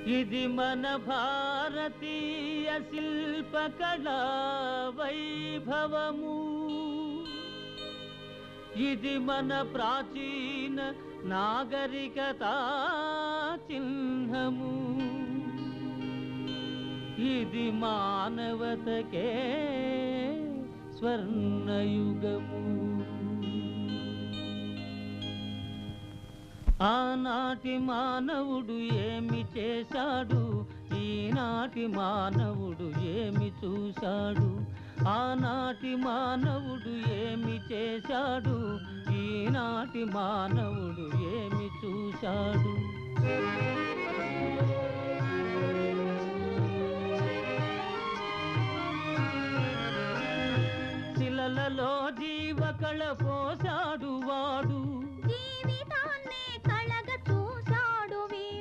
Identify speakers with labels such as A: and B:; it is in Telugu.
A: ఇది మన భారతీయ శిల్పకళా వైభవము, ఇది మన ప్రాచీన నాగరికతా చిహ్నము, ఇది మానవతకే స్వర్ణయుగము. ఆనాటి మానవుడు ఏమి చేశాడు, ఈనాటి మానవుడు ఏమి చూశాడు. ఆనాటి మానవుడు ఏమి చేశాడు, ఈనాటి మానవుడు ఏమి చూశాడు. శిలలలో జీవకళ